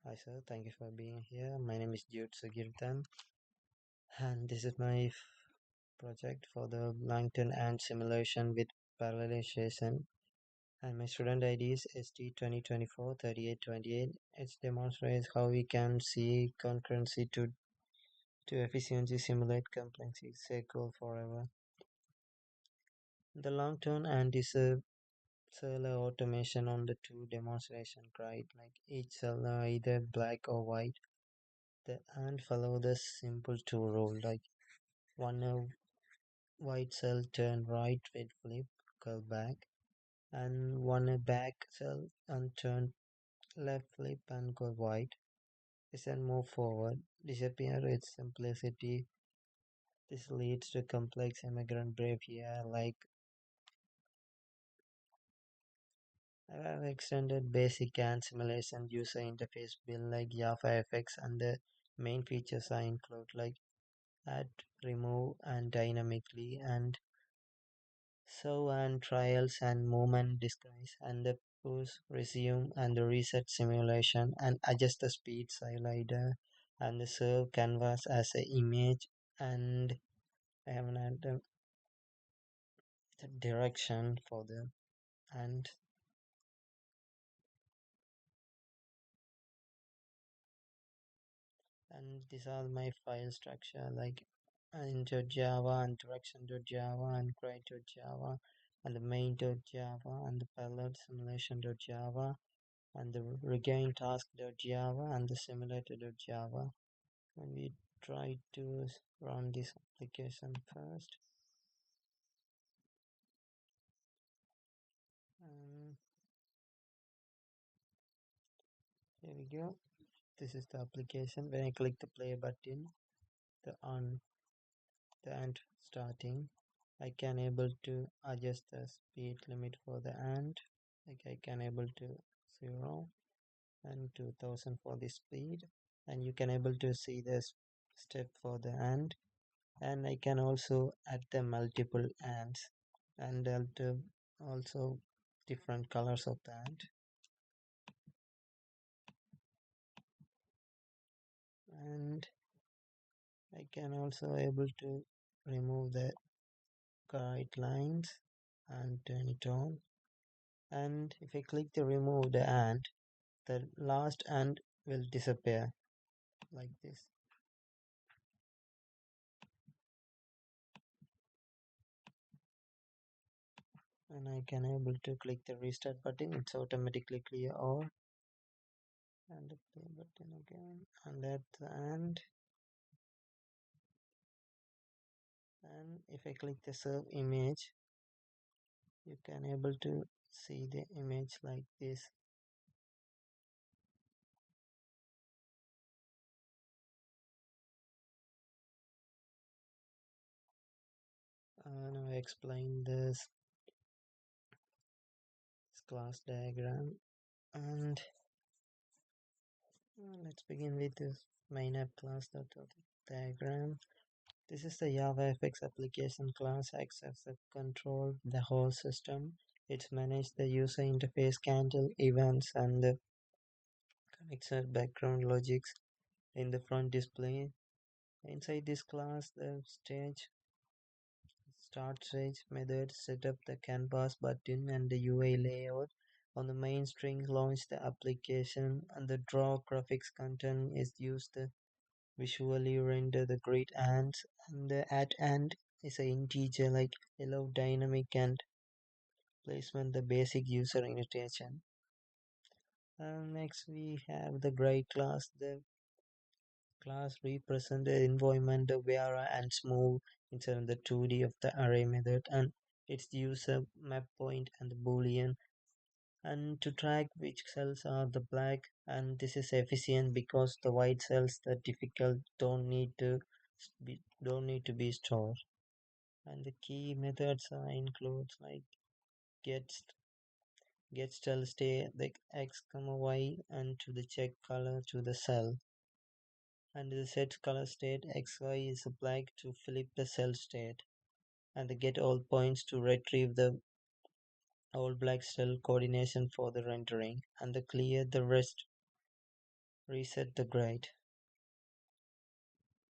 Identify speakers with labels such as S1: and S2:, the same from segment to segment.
S1: Hi sir, thank you for being here. My name is Jude Sugirtan, and this is my project for the Langton and simulation with parallelization. And my student ID is ST20243828. It demonstrates how we can see concurrency to efficiency simulate complexity cycle forever. The long-term and cellular automation on the two demonstration, right? Like each cell are either black or white. The and follow the simple two rule like one white cell turn right with flip curl back and one back cell and turn left flip and go white. This and move forward. Disappear its simplicity. This leads to complex immigrant behavior like I have extended basic and simulation user interface build like Java FX and the main features I include like add, remove and dynamically and so and trials and movement disguise and the push, resume and the reset simulation and adjust the speed slider and the serve canvas as an image and I have the direction for the and and these are my file structure like into Java and direction.java and create.java and the main.java and the parallel simulation.java and the regain task.java and the simulator.java and we try to run this application first and here we go. This is the application. When I click the play button, the on the ant starting, I can able to adjust the speed limit for the ant. Like I can able to 0 and 2000 for the speed and you can able to see the step for the ant and I can also add the multiple ants and alter also different colors of the ant and I can also able to remove the guidelines and turn it on and if I click the remove the ant the last ant will disappear like this and I can able to click the restart button. It's automatically clear all and the play button again and at the end and if I click the serve image you can able to see the image like this. Now I explain this class diagram and let's begin with this main app class diagram. This is the Java FX application class acts as a control the whole system. It's manage the user interface, handle events and the connects background logics in the front display. Inside this class, the stage start stage method set up the canvas button and the UI layout. On the main string, launch the application, and the draw graphics content is used to visually render the grid ants. And the at end is an integer like allow dynamic and placement, the basic user annotation. And next we have the grade class. The class represent the environment, the where and smooth inside the 2D of the array method and its user map point and the boolean and to track which cells are the black and this is efficient because the white cells the difficult don't need to be stored and the key methods are includes like get get cell state like x comma y and to the check color to the cell and the set color state xy is applied to flip the cell state and the get all points to retrieve the all black cell coordination for the rendering and the clear the rest reset the grid.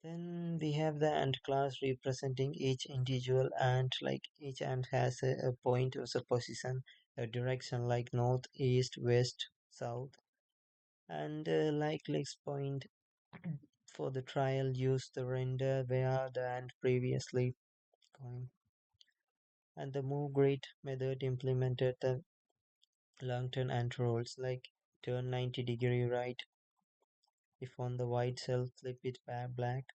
S1: Then we have the ant class representing each individual ant, like each ant has a point as a position, a direction like north, east, west, south, and like Lex point for the trial use the render where the ant previously going. And the move grid method implemented the Langton ant rules like turn 90-degree right if on the white cell flip it back black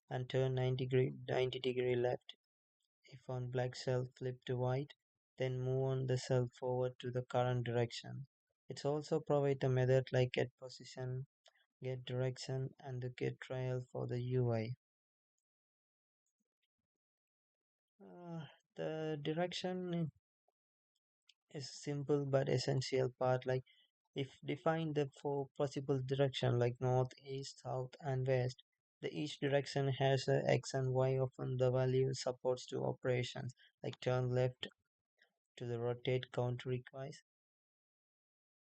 S1: and turn 90-degree left if on black cell flip to white, then move on the cell forward to the current direction. It also provides a method like get position, get direction, and the get trial for the UI. The direction is simple but essential part like if define the four possible direction like north, east, south, and west. The each direction has a x and y often the value supports to operations like turn left to the rotate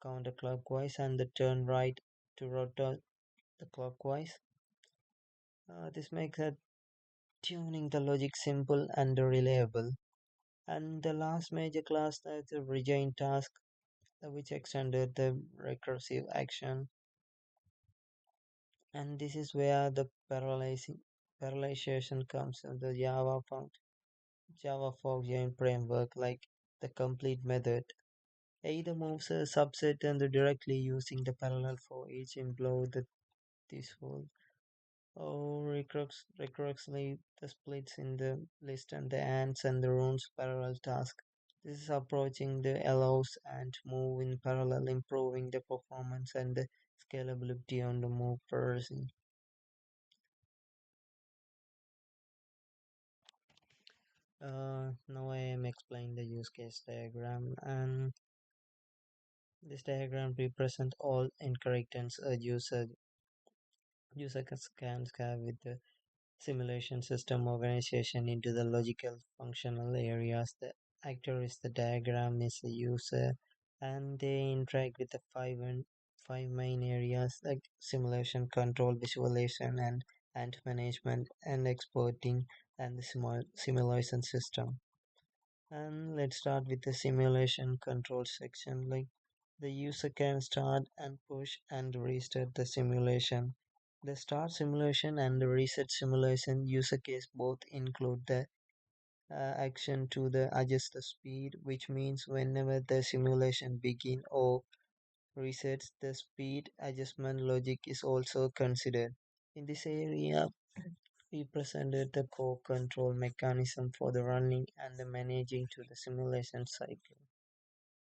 S1: counterclockwise and the turn right to rotate the clockwise. This makes tuning the logic simple and reliable. And the last major class that's a rejoin task, which extended the recursive action. And this is where the parallelization comes in the Java for join framework, like the complete method. Either moves a subset and directly using the parallel for each employee that this whole or recursively the splits in the list and the ants and the runes parallel task. This is approaching the allows and move in parallel, improving the performance and the scalability on the move person. Now I am explaining the use case diagram, and this diagram represents all incorrectness a user can have with the simulation system organization into the logical functional areas. The actor is the diagram is the user, and they interact with the five main areas like simulation, control, visualization, and management, and exporting, and the simulation system. And let's start with the simulation control section. Like the user can start and push and restart the simulation. The start simulation and the reset simulation user case both include the action to the adjust the speed, which means whenever the simulation begin or resets, the speed adjustment logic is also considered. In this area, we presented the core control mechanism for the running and the managing to the simulation cycle.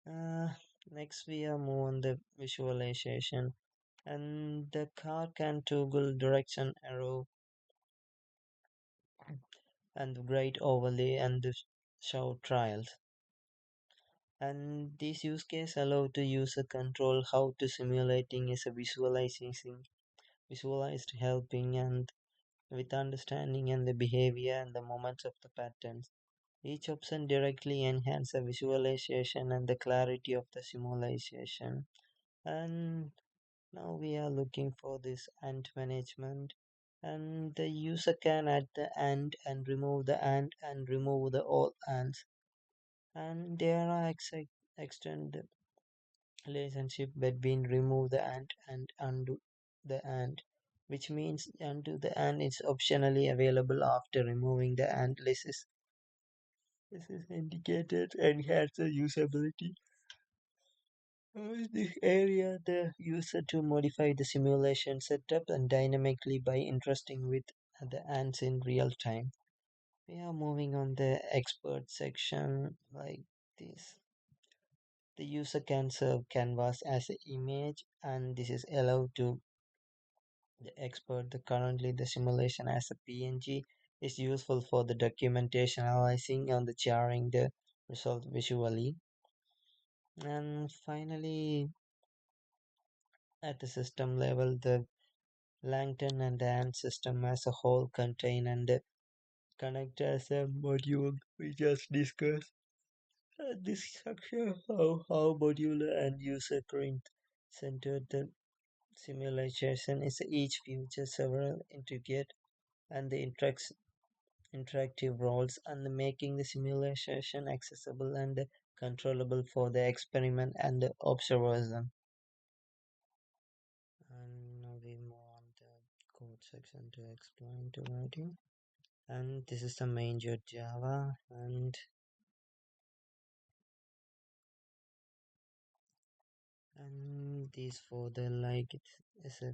S1: Uh, Next, we are more on the visualization, and the car can toggle direction arrow and the grade overlay and the show trials. And this use case allow the user control how to simulating is a visualized helping and with understanding and the behavior and the moments of the patterns. Each option directly enhance the visualization and the clarity of the simulation. And now we are looking for this ant management. And the user can add the ant and remove the ant and remove the all ants. And there are extend relationship between remove the ant and undo the ant, which means undo the ant is optionally available after removing the ant. This is indicated enhance the usability. This area the user to modify the simulation setup and dynamically by interesting with the ants in real time. We are moving on the expert section like this. The user can serve canvas as an image and this is allowed to the expert. The currently the simulation as a PNG is useful for the documentation analyzing and the sharing the result visually. And finally, at the system level, the Langton and the AND system as a whole contain and connect as a module we just discussed. This structure how modular and user centered Simulation is each features several intricate and the interactive roles and making the simulation accessible and controllable for the experiment and the observation. And now we move on the code section to explain to writing. And this is the main Java and these for the like it's a,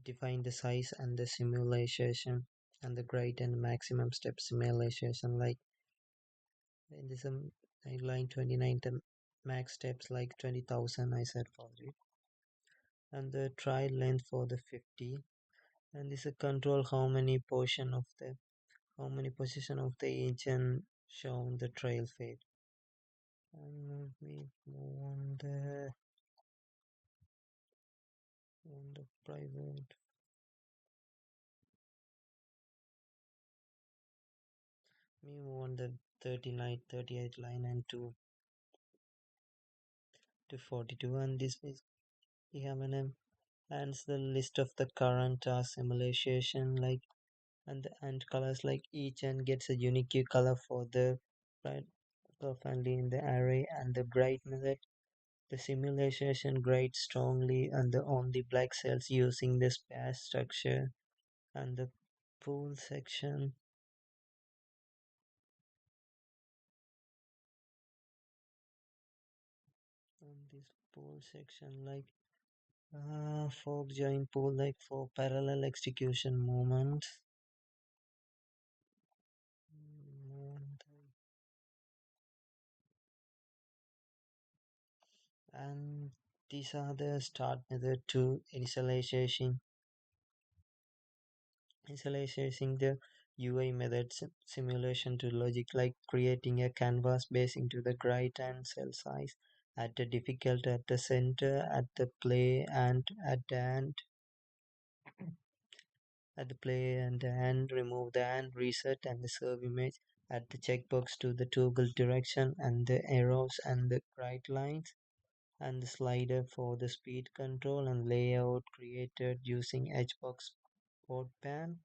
S1: define the size and the simulation and the great and maximum step simulation like in this line 29 the max steps like 20,000 I said for it and the trial length for the 50 and this is control how many position of the engine shown the trail fade and we move on the private we move on the 39 38 line and 2 to 42 and this is we have an and the list of the current simulation like and colors like each and gets a unique color for the right finally in the array and the bright method the simulation grades strongly and the on the black cells using the sparse structure and the pool section and this pool section like fork join pool like for parallel execution movement and these are the start method to initializing the UI method simulation to logic like creating a canvas base into the grid and cell size at the difficult at the center at the play and at the play and the end remove the and reset and the serve image at the checkbox to the toggle direction and the arrows and the bright lines and the slider for the speed control and layout created using Hbox port pan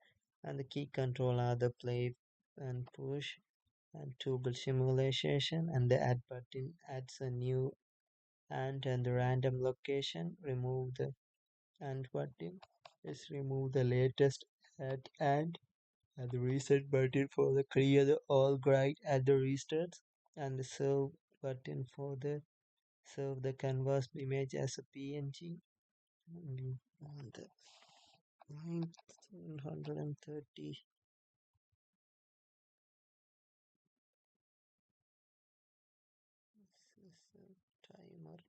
S1: and the key control are the play and push and toggle simulation and the add button adds a new and the random location remove the and button is remove the latest and the reset button for the clear the all grid at the restarts and the save button for the save the canvas image as a PNG and the 930 this is a timer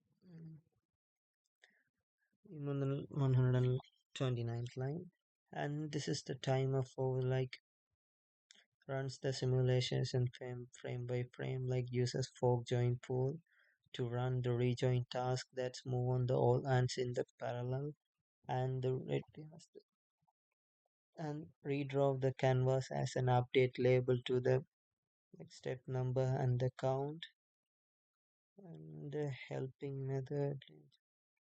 S1: in the 129th line and this is the timer for like runs the simulations in frame by frame like uses fork join pool to run the rejoin task that's move on the all ants in the parallel and the and redraw the canvas as an update label to the like, step number and the count and the helping method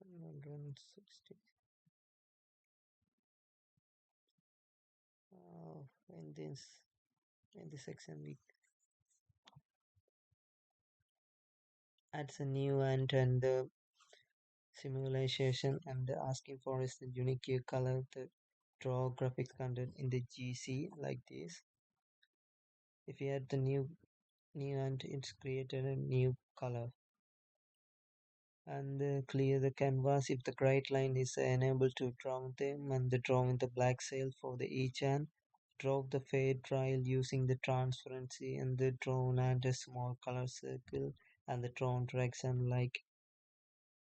S1: 160 in this section we adds a new and the simulation and the asking for is the unique color the draw graphics content in the GC like this if you add the new and it's created a new color and clear the canvas if the bright line is enabled to draw them and the drawing the black cell for the each and draw the fade trial using the transparency and the drawn and a small color circle and the drawn direction like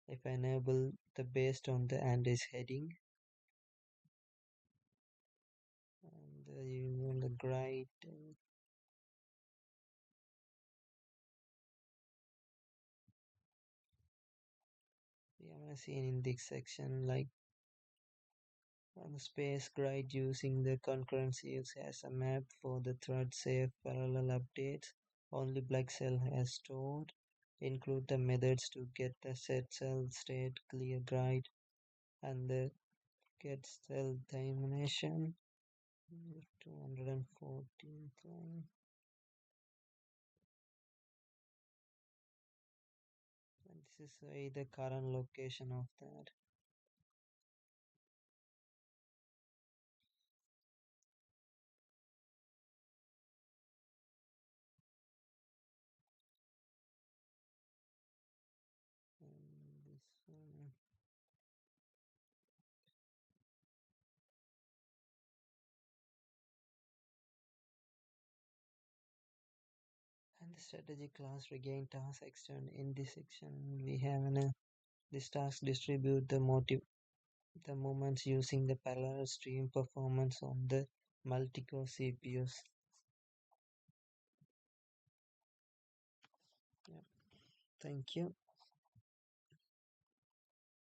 S1: if enable the based on the and is heading and you want the grid we have seen in this section like on the space grid using the concurrency as a map for the thread safe parallel updates only black cell has stored include the methods to get the set cell state clear right and the get cell termination. 214th line. And this is the current location of that. And this one. And the strategy class regain task extend. In this section, we have this task distribute the moments using the parallel stream performance on the multi-core CPUs. Yeah. Thank you.